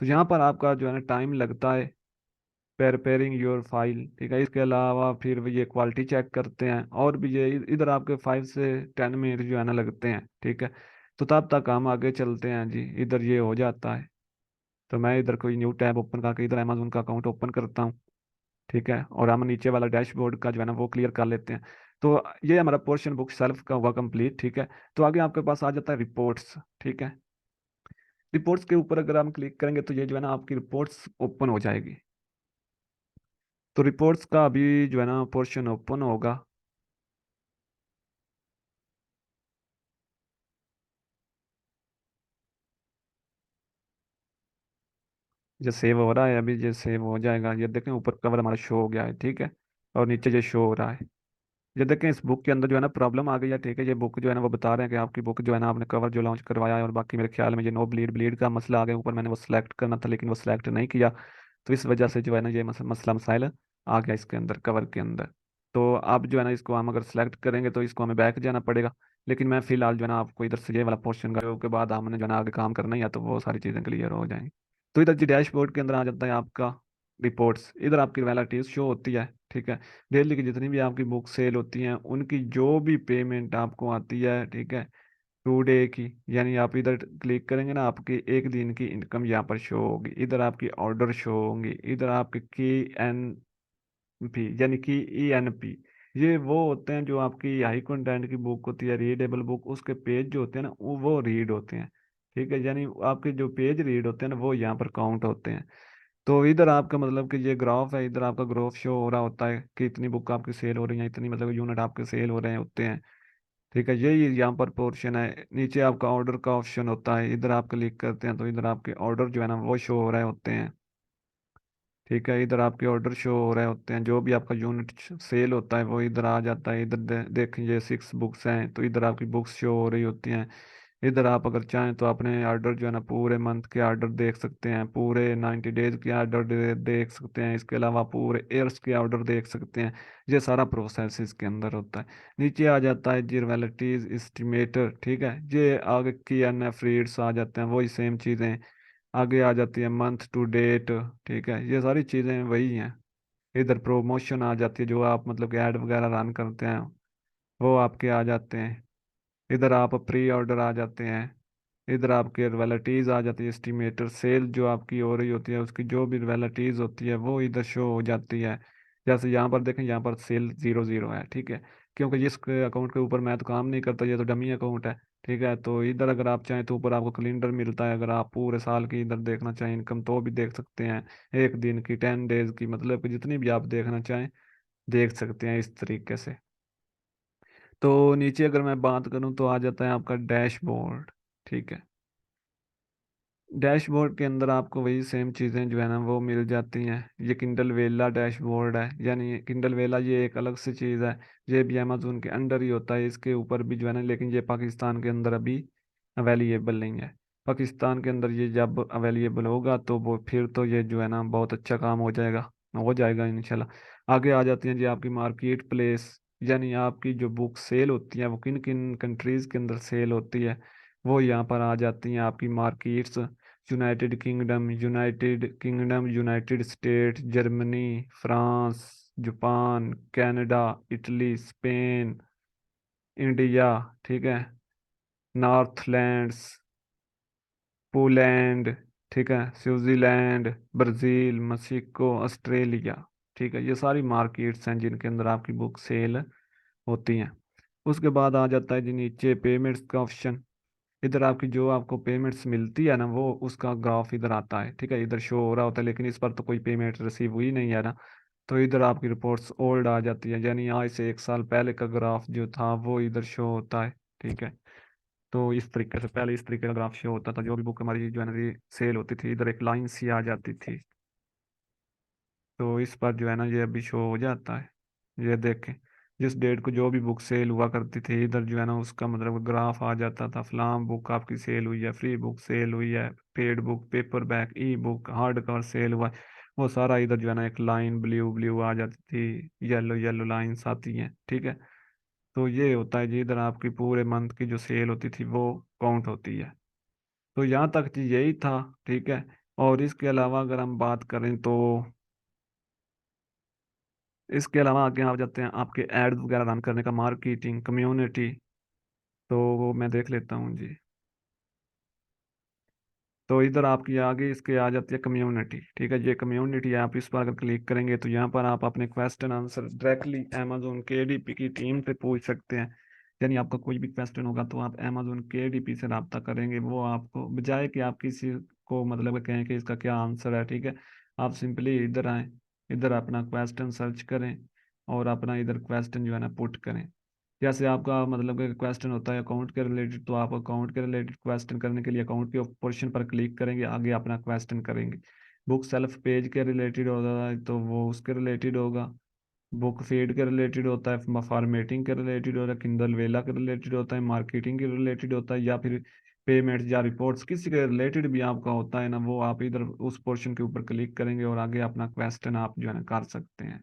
तो यहाँ पर आपका जो है ना टाइम लगता है प्रिपेयरिंग योर फाइल, ठीक है। इसके अलावा फिर ये क्वालिटी चेक करते हैं, और भी ये इधर आपके 5 से 10 मिनट जो है ना लगते हैं, ठीक है। तो तब तक हम आगे चलते हैं जी, इधर ये हो जाता है। तो मैं इधर कोई न्यू टैब ओपन करके इधर अमेजोन का अकाउंट ओपन करता हूँ, ठीक है, और हम नीचे वाला डैशबोर्ड का जो है ना वो क्लियर कर लेते हैं। तो ये हमारा पोर्शन बुक सेल्फ का हुआ कंप्लीट, ठीक है। तो आगे आपके पास आ जाता है रिपोर्ट्स, ठीक है। रिपोर्ट्स के ऊपर अगर हम क्लिक करेंगे तो ये जो है ना आपकी रिपोर्ट्स ओपन हो जाएगी। तो रिपोर्ट्स का अभी जो है ना पोर्शन ओपन होगा। ये सेव हो रहा है, अभी ये सेव हो जाएगा। ये देखें ऊपर कवर हमारा शो हो गया है, ठीक है, और नीचे ये शो हो रहा है। ये देखें इस बुक के अंदर जो है ना प्रॉब्लम आ गई है, ठीक है। ये बुक जो है ना वो बता रहे हैं कि आपकी बुक जो है ना आपने कवर जो लॉन्च करवाया है, और बाकी मेरे ख्याल में ये नो ब्लीड ब्लीड का मसला आ गया ऊपर, मैंने वो सिलेक्ट करना था लेकिन वो सिलेक्ट नहीं किया। तो इस वजह से जो है ना ये मसला मसाइल आ गया इसके अंदर, कवर के अंदर। तो अब जो है ना इसको हम अगर सेलेक्ट करेंगे तो इसको हमें बैक जाना पड़ेगा। लेकिन मैं फिलहाल जो है ना आपको इधर से ये वाला पोर्शन के बाद हमने जो है ना आगे काम करना ही है, तो वो सारी चीज़ें क्लियर हो जाएंगी। तो इधर जी डैशबोर्ड के अंदर आ जाता है आपका रिपोर्ट्स, इधर आपकी रियलिटीज शो होती है, ठीक है। डेली की जितनी भी आपकी बुक सेल होती हैं उनकी जो भी पेमेंट आपको आती है, ठीक है, 2 डे की, यानी आप इधर क्लिक करेंगे ना आपकी एक दिन की इनकम यहाँ पर शो होगी। इधर आपकी ऑर्डर शो होंगी, इधर आपके की एन पी यानी कि ई एन पी, ये वो होते हैं जो आपकी हाई कंटेंट की बुक होती है, रीडेबल बुक, उसके पेज जो होते हैं ना वो रीड होते हैं, ठीक है। यानी आपके जो पेज रीड होते हैं ना वो यहाँ पर काउंट होते हैं। तो इधर आपका मतलब कि ये ग्राफ है, इधर आपका ग्राफ शो हो रहा होता है कि इतनी बुक आपकी सेल हो रही है, इतनी मतलब यूनिट आपके सेल हो रहे हैं होते हैं, ठीक है। यही यहाँ पर पोर्शन है। नीचे आपका ऑर्डर का ऑप्शन होता है, इधर आप क्लिक करते हैं तो इधर आपके ऑर्डर जो है ना वो शो हो रहे होते हैं, ठीक है। इधर आपके ऑर्डर शो हो रहे होते हैं, जो भी आपका यूनिट सेल होता है वो इधर आ जाता है। इधर देखें ये 6 बुक्स हैं तो इधर आपकी बुक्स शो हो रही होती हैं। इधर आप अगर चाहें तो अपने ऑर्डर जो है ना पूरे मंथ के ऑर्डर देख सकते हैं, पूरे 90 डेज के ऑर्डर देख सकते हैं, इसके अलावा पूरे ईयर्स के ऑर्डर देख सकते हैं। ये सारा प्रोसेस इसके अंदर होता है। नीचे आ जाता है जी रिलेटिव एस्टिमेटर, ठीक है। ये आगे की एन एफ रीड्स आ जाते हैं, वही सेम चीज़ें आगे आ जाती है, मंथ टू डेट, ठीक है, ये सारी चीज़ें वही हैं। इधर प्रमोशन आ जाती है, जो आप मतलब कि ऐड वगैरह रन करते हैं वो आपके आ जाते हैं। इधर आप प्री ऑर्डर आ जाते हैं। इधर आपके रियलिटीज आ जाती है, एस्टिमेटर सेल जो आपकी हो रही होती है उसकी जो भी रियलिटीज होती है वो इधर शो हो जाती है। जैसे यहाँ पर देखें, यहाँ पर सेल 0 0 है, ठीक है, क्योंकि जिस अकाउंट के ऊपर मैं तो काम नहीं करता, ये तो डमी अकाउंट है, ठीक है। तो इधर अगर आप चाहें तो ऊपर आपको कैलेंडर मिलता है, अगर आप पूरे साल की इधर देखना चाहें इनकम तो भी देख सकते हैं, एक दिन की, 10 डेज की, मतलब कि जितनी भी आप देखना चाहें देख सकते हैं इस तरीके से। तो नीचे अगर मैं बात करूं तो आ जाता है आपका डैशबोर्ड, ठीक है। डैशबोर्ड के अंदर आपको वही सेम चीज़ें जो है ना वो मिल जाती हैं। ये किंडल वेला डैशबोर्ड है, यानी किंडल वेला ये एक अलग सी चीज़ है। ये भी अमेजोन के अंडर ही होता है, इसके ऊपर भी जो है ना, लेकिन ये पाकिस्तान के अंदर अभी अवेलेबल नहीं है। पाकिस्तान के अंदर ये जब अवेलेबल होगा तो वो फिर तो ये जो है ना बहुत अच्छा काम हो जाएगा इंशाल्लाह। आगे आ जाती हैं जी आपकी मार्केट प्लेस, यानी आपकी जो बुक सेल होती है वो किन किन कंट्रीज के अंदर सेल होती है, वो यहाँ पर आ जाती हैं आपकी markets. United kingdom, United state, Germany, France, Japan, Canada, Italy, Spain, India, ठीक है, नॉर्थलैंड्स, पोलैंड, ठीक है, स्विट्जरलैंड, ब्राजील, मेक्सिको, ऑस्ट्रेलिया, ठीक है, ये सारी मार्केट्स हैं जिनके अंदर आपकी बुक सेल होती हैं। उसके बाद आ जाता है जी नीचे पेमेंट्स का ऑप्शन। इधर आपकी जो आपको पेमेंट्स मिलती है ना वो उसका ग्राफ इधर आता है, ठीक है, इधर शो हो रहा होता है, लेकिन इस पर तो कोई पेमेंट रिसीव हुई नहीं है ना, तो इधर आपकी रिपोर्ट्स ओल्ड आ जाती है, यानी आज से 1 साल पहले का ग्राफ जो था वो इधर शो होता है, ठीक है। तो इस तरीके से पहले इस तरीके का ग्राफ शो होता था, जो भी बुक हमारी ज्वेलरी सेल होती थी इधर एक लाइन सी आ जाती थी। तो इस पर जो है ना ये अभी शो हो जाता है, ये देखें, जिस डेट को जो भी बुक सेल हुआ करती थी इधर जो है ना उसका मतलब ग्राफ आ जाता था, फलाम बुक आपकी सेल हुई है, फ्री बुक सेल हुई है, paid book, paperback, ebook, hardcover sale हुआ है। वो सारा इधर जो है ना एक लाइन ब्लू ब्लू आ जाती थी, येलो येलो लाइंस आती हैं, ठीक है। तो ये होता है जी इधर आपकी पूरे मंथ की जो सेल होती थी वो काउंट होती है। तो यहाँ तक जी यही था, ठीक है। और इसके अलावा अगर हम बात करें तो इसके अलावा आगे आ जाते हैं आपके एड्स वगैरह रन करने का, मार्केटिंग, कम्युनिटी। तो वो मैं देख लेता हूँ जी। तो इधर आपकी आगे इसके आ जाती है कम्युनिटी, ठीक है, ये कम्युनिटी है, आप इस पर अगर क्लिक करेंगे तो यहाँ पर आप अपने question answer directly Amazon KDP की टीम से पूछ सकते हैं। यानी आपका कोई भी क्वेश्चन होगा तो आप अमेजोन केडीपी से रब्ता करेंगे, वो आपको बजाय कि आप किसी को मतलब कहें कि इसका क्या आंसर है, ठीक है, आप सिंपली इधर आए, इधर अपना क्वेश्चन सर्च करें और अपना इधर क्वेश्चन जो है ना पुट करें। जैसे आपका मतलब कि क्वेश्चन होता है अकाउंट के रिलेटेड, तो आप अकाउंट के रिलेटेड क्वेश्चन करने के लिए अकाउंट के पोर्शन पर क्लिक करेंगे, आगे अपना क्वेश्चन करेंगे। बुक सेल्फ पेज के रिलेटेड होता है तो वो उसके रिलेटेड होगा, बुक फीड के रिलेटेड होता है, फॉर्मेटिंग के रिलेटेड होता है, किंडल वेला के रिलेटेड होता है, मार्केटिंग के रिलेटेड होता है, या फिर पेमेंट या रिपोर्ट्स किसी के रिलेटेड भी आपका होता है ना, वो आप इधर उस पोर्शन के ऊपर क्लिक करेंगे और आगे अपना क्वेश्चन आप जो है ना कर सकते हैं,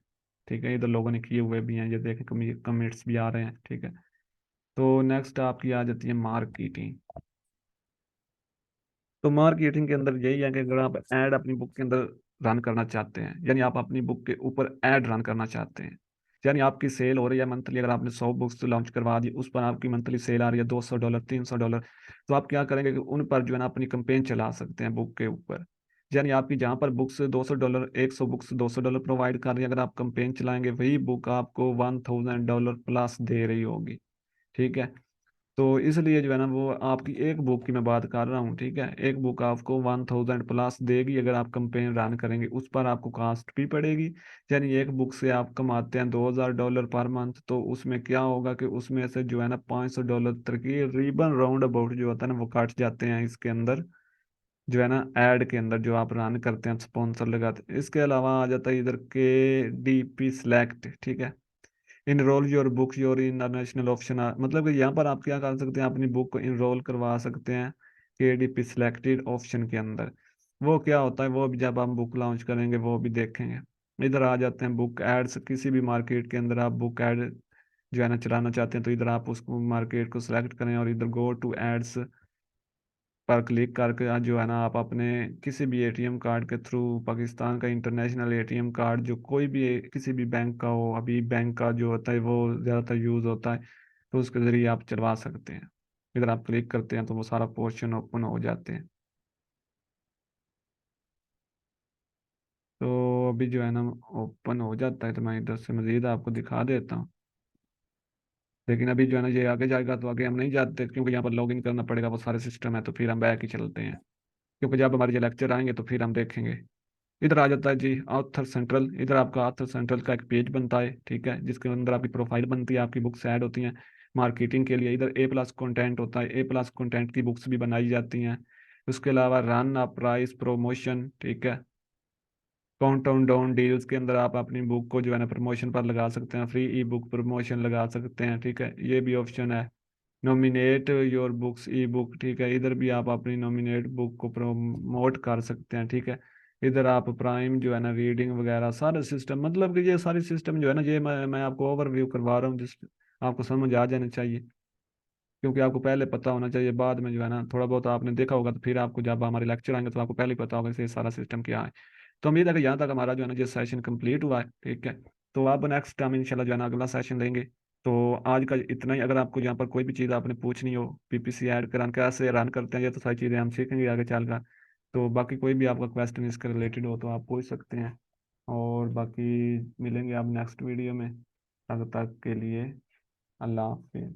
ठीक है। इधर लोगों ने किए हुए भी हैं, ये देखें कमेंट्स भी आ रहे हैं, ठीक है। तो नेक्स्ट आपकी आ जाती है मार्केटिंग। तो मार्केटिंग के अंदर यही है कि अगर आप ऐड अपनी बुक के अंदर रन करना चाहते हैं, यानी आप अपनी बुक के ऊपर ऐड रन करना चाहते हैं, यानी आपकी सेल हो रही है मंथली, अगर आपने 100 बुक्स लॉन्च करवा दी, उस पर आपकी मंथली सेल आ रही है $200, $300, तो आप क्या करेंगे कि उन पर जो है ना अपनी कंपेन चला सकते हैं बुक के ऊपर। यानी आपकी जहाँ पर बुक्स $200, 100 बुक्स $200 प्रोवाइड कर रही है, अगर आप कंपेन चलाएंगे वही बुक आपको $1000 प्लस दे रही होगी, ठीक है। तो इसलिए जो है ना वो आपकी एक बुक की मैं बात कर रहा हूँ, ठीक है, एक बुक आपको 1000 प्लस देगी, अगर आप कंपेन रन करेंगे उस पर आपको कास्ट भी पड़ेगी। यानी एक बुक से आप कमाते हैं $2000 पर मंथ, तो उसमें क्या होगा कि उसमें से जो है ना $500 तकरीबन राउंड अबाउट जो होता है ना वो काट जाते हैं इसके अंदर, जो है ना ऐड के अंदर जो आप रन करते हैं, स्पॉन्सर लगाते हैं। इसके अलावा आ जाता है इधर के डी पी सिलेक्ट, ठीक है, enrol your book your international option, मतलब कि यहाँ पर आप क्या कर सकते हैं, अपनी बुक को इनरोल करवा सकते हैं केडीपी सिलेक्टेड ऑप्शन के अंदर। वो क्या होता है वो भी जब हम बुक लॉन्च करेंगे वो भी देखेंगे। इधर आ जाते हैं बुक एड्स, किसी भी मार्केट के अंदर आप बुक एड जो है ना चलाना चाहते हैं तो इधर आप उसको मार्केट को सिलेक्ट करें और इधर गो टू एड्स पर क्लिक करके आज जो है ना आप अपने किसी भी एटीएम कार्ड के थ्रू, पाकिस्तान का इंटरनेशनल एटीएम कार्ड जो कोई भी किसी भी बैंक का हो, अभी बैंक का जो होता है वो ज़्यादातर यूज़ होता है, तो उसके ज़रिए आप चलवा सकते हैं। इधर आप क्लिक करते हैं तो वो सारा पोर्शन ओपन हो जाते हैं। तो अभी जो है ना ओपन हो जाता है तो मैं इधर से मज़ीद आपको दिखा देता हूँ। लेकिन अभी जो है ना ये आगे जाएगा तो आगे हम नहीं जाते क्योंकि यहाँ पर लॉगिन करना पड़ेगा, वो सारे सिस्टम है, तो फिर हम बैक ही चलते हैं, क्योंकि जब हमारे ये लेक्चर आएंगे तो फिर हम देखेंगे। इधर आ जाता है जी ऑथर सेंट्रल, इधर आपका ऑथर सेंट्रल का एक पेज बनता है, ठीक है, जिसके अंदर आपकी प्रोफाइल बनती है, आपकी बुक्स ऐड होती हैं मार्केटिंग के लिए। इधर A+ कंटेंट होता है, A+ कंटेंट की बुक्स भी बनाई जाती हैं। उसके अलावा रन अ प्राइस प्रमोशन, ठीक है, काउंटडाउन डाउन डील्स के अंदर आप अपनी बुक को जो है ना प्रमोशन पर लगा सकते हैं, फ्री ई बुक प्रमोशन लगा सकते हैं, ठीक है, ये भी ऑप्शन है। Nominate your books e book, ठीक है, इधर भी आप अपनी नॉमिनेट बुक को प्रमोट कर सकते हैं, ठीक है। इधर आप प्राइम जो है ना रीडिंग वगैरह सारे सिस्टम, मतलब कि ये सारे सिस्टम जो है ना, ये मैं आपको ओवरव्यू करवा रहा हूँ, जिस आपको समझ आ जाना चाहिए, क्योंकि आपको पहले पता होना चाहिए, बाद में जो है ना थोड़ा बहुत आपने देखा होगा तो फिर आपको जब हमारे लेक्चर आएंगे तो आपको पहले ही पता होगा कि ये सारा सिस्टम क्या है। तो उम्मीद है कि यहाँ तक हमारा जो है ना ये सेशन कंप्लीट हुआ है, ठीक है। तो आप नेक्स्ट टाइम इंशाल्लाह जो है ना अगला सेशन लेंगे। तो आज का इतना ही। अगर आपको यहाँ पर कोई भी चीज़ आपने पूछनी हो, पीपीसी ऐड करान कैसे रन करते हैं, ये तो सारी चीज़ें हम सीखेंगे आगे चलकर। तो बाकी कोई भी आपका क्वेश्चन इसके रिलेटेड हो तो आप पूछ सकते हैं। और बाकी मिलेंगे आप नेक्स्ट वीडियो में। तब तक के लिए अल्लाह हाफिज़।